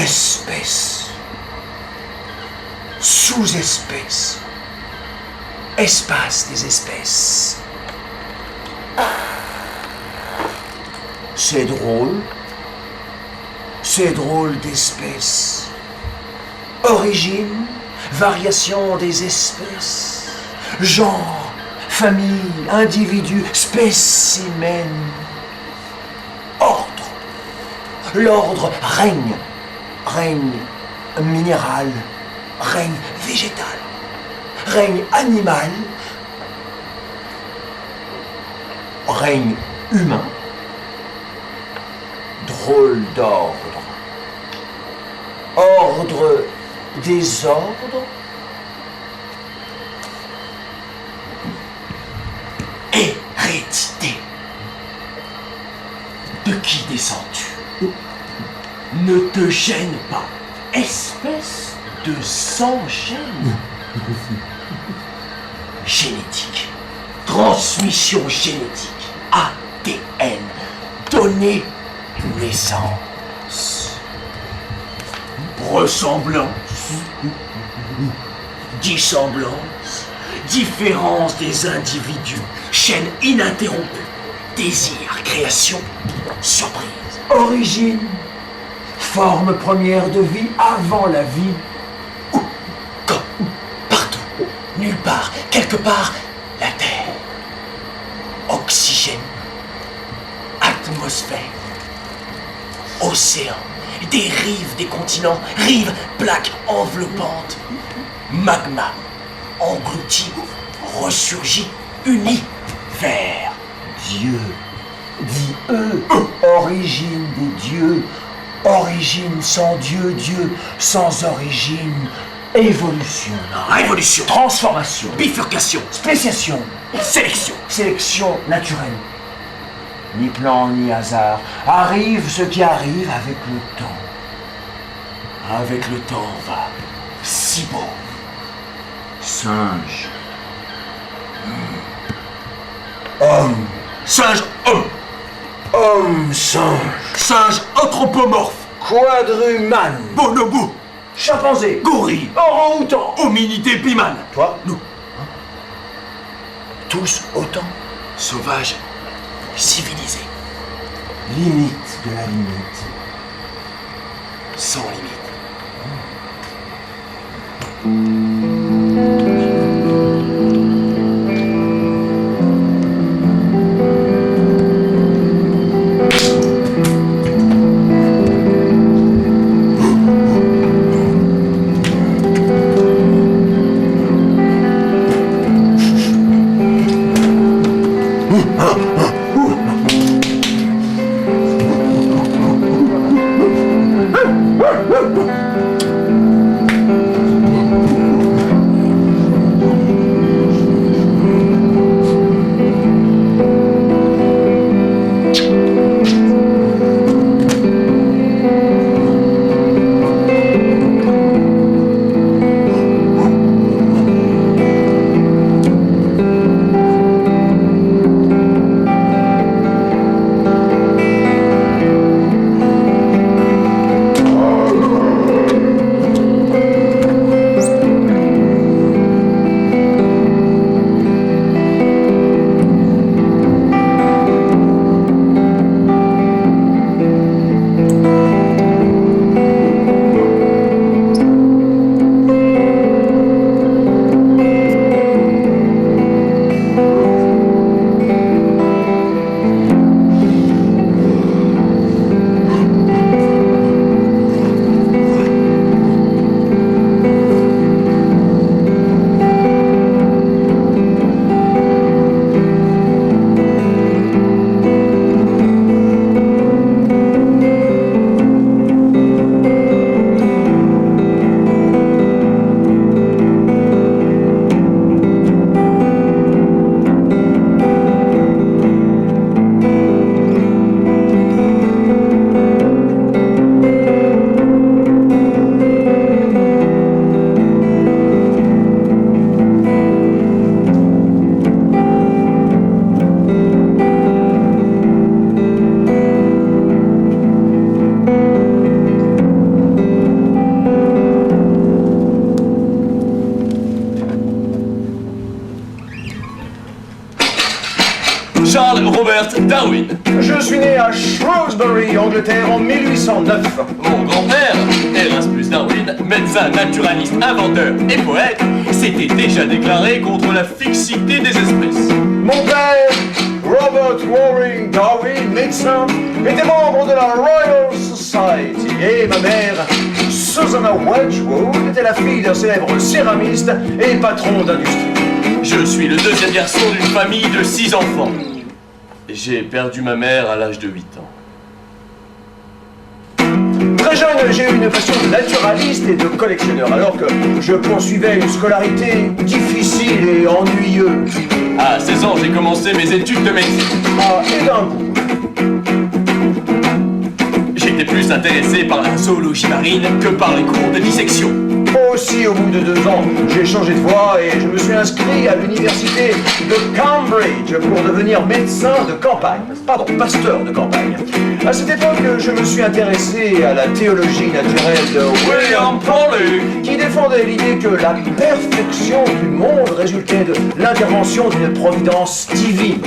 Espèce, sous-espèce, espace des espèces. C'est drôle d'espèce. Origine, variation des espèces. Genre, famille, individu, spécimen. Ordre. L'ordre règne. Règne minéral, règne végétal, règne animal, règne humain. Drôle d'ordre. Ordre des ordres. Hérédité. De qui descends-tu? Ne te gêne pas, espèce de sans-gêne. Génétique. Transmission génétique. ADN. Données. Naissance. Ressemblance. Dissemblance. Différence des individus. Chaîne ininterrompue. Désir. Création. Surprise. Origine. Forme première de vie avant la vie. Où, quand, partout, nulle part, quelque part, la Terre. Oxygène, atmosphère, océan, des rives des continents, rives, plaques enveloppantes, magma, englouti, ressurgi, uni, vers Dieu. Dit eux, origine des dieux. Origine sans Dieu, Dieu sans origine. Évolution. Révolution. Transformation. Bifurcation. Spéciation. Sélection. Sélection naturelle. Ni plan ni hasard. Arrive ce qui arrive avec le temps. Avec le temps va. Si beau. Singe. Homme. Singe, homme. Homme, singe. Singe anthropomorphe. Quadrumane. Bonobo. Chimpanzé. Gorille. Orang-outan. Hominidé bimane. Toi, nous. Tous autant. Sauvages. Civilisés. Limite de la limite. Sans limite. Charles Robert Darwin. Je suis né à Shrewsbury, Angleterre, en 1809. Mon grand-père, Erasmus Darwin, médecin, naturaliste, inventeur et poète, s'était déjà déclaré contre la fixité des espèces. Mon père, Robert Waring Darwin, médecin, était membre de la Royal Society. Et ma mère, Susanna Wedgwood, était la fille d'un célèbre céramiste et patron d'industrie. Je suis le deuxième garçon d'une famille de 6 enfants. J'ai perdu ma mère à l'âge de 8 ans. Très jeune, j'ai eu une passion de naturaliste et de collectionneur, alors que je poursuivais une scolarité difficile et ennuyeuse. À 16 ans, j'ai commencé mes études de médecine. À Édimbourg. J'étais plus intéressé par la zoologie marine que par les cours de dissection. Aussi, au bout de 2 ans, j'ai changé de voie et je me suis inscrit à l'université de Cambridge pour devenir médecin de campagne. Pardon, pasteur de campagne. À cette époque, je me suis intéressé à la théologie naturelle de William Pollock, qui défendait l'idée que la perfection du monde résultait de l'intervention d'une providence divine.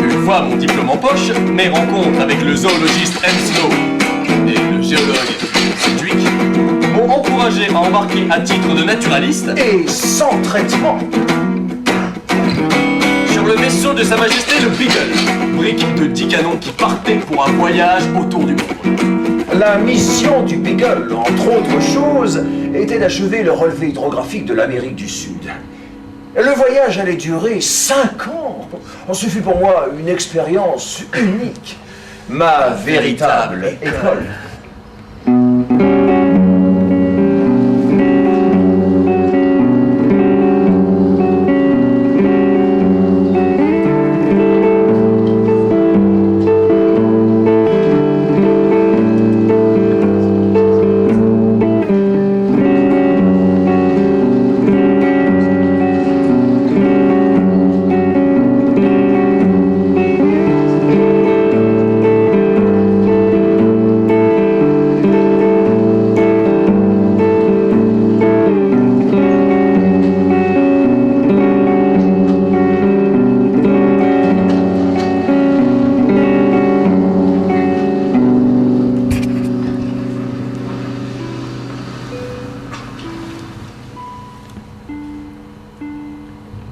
Une fois mon diplôme en poche, mes rencontres avec le zoologiste Henslow et le géologue Sedgwick m'ont encouragé à embarquer à titre de naturaliste Et sans traitement. sur le vaisseau de Sa Majesté le Beagle, brique de 10 canons qui partait pour un voyage autour du monde. La mission du Beagle, entre autres choses, était d'achever le relevé hydrographique de l'Amérique du Sud. Le voyage allait durer 5 ans. Ce fut pour moi une expérience unique. Ma véritable école.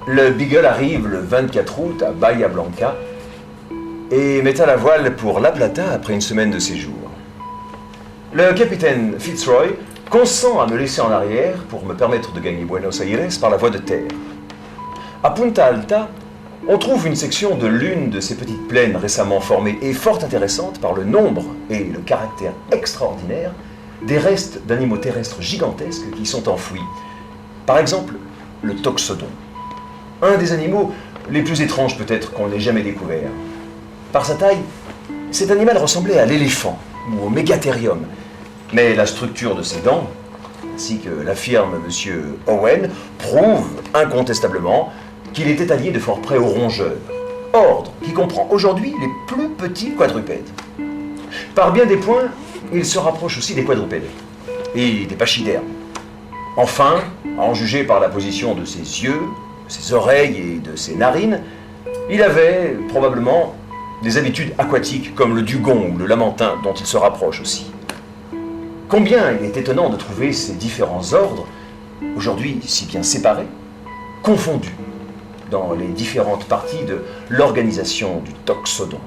Le Beagle arrive le 24 août à Bahia Blanca et met à la voile pour La Plata après une semaine de séjour. Le capitaine Fitzroy consent à me laisser en arrière pour me permettre de gagner Buenos Aires par la voie de terre. À Punta Alta, on trouve une section de l'une de ces petites plaines récemment formées et fort intéressante par le nombre et le caractère extraordinaire des restes d'animaux terrestres gigantesques qui y sont enfouis. Par exemple, le toxodon. Un des animaux les plus étranges peut-être qu'on n'ait jamais découvert. Par sa taille, cet animal ressemblait à l'éléphant ou au mégathérium. Mais la structure de ses dents, ainsi que l'affirme M. Owen, prouve incontestablement qu'il était allié de fort près aux rongeurs, ordre qui comprend aujourd'hui les plus petits quadrupèdes. Par bien des points, il se rapproche aussi des quadrupèdes et des pachydermes. Enfin, à en juger par la position de ses yeux, de ses oreilles et de ses narines, il avait probablement des habitudes aquatiques comme le dugon ou le lamantin dont il se rapproche aussi. Combien il est étonnant de trouver ces différents ordres, aujourd'hui si bien séparés, confondus dans les différentes parties de l'organisation du toxodon.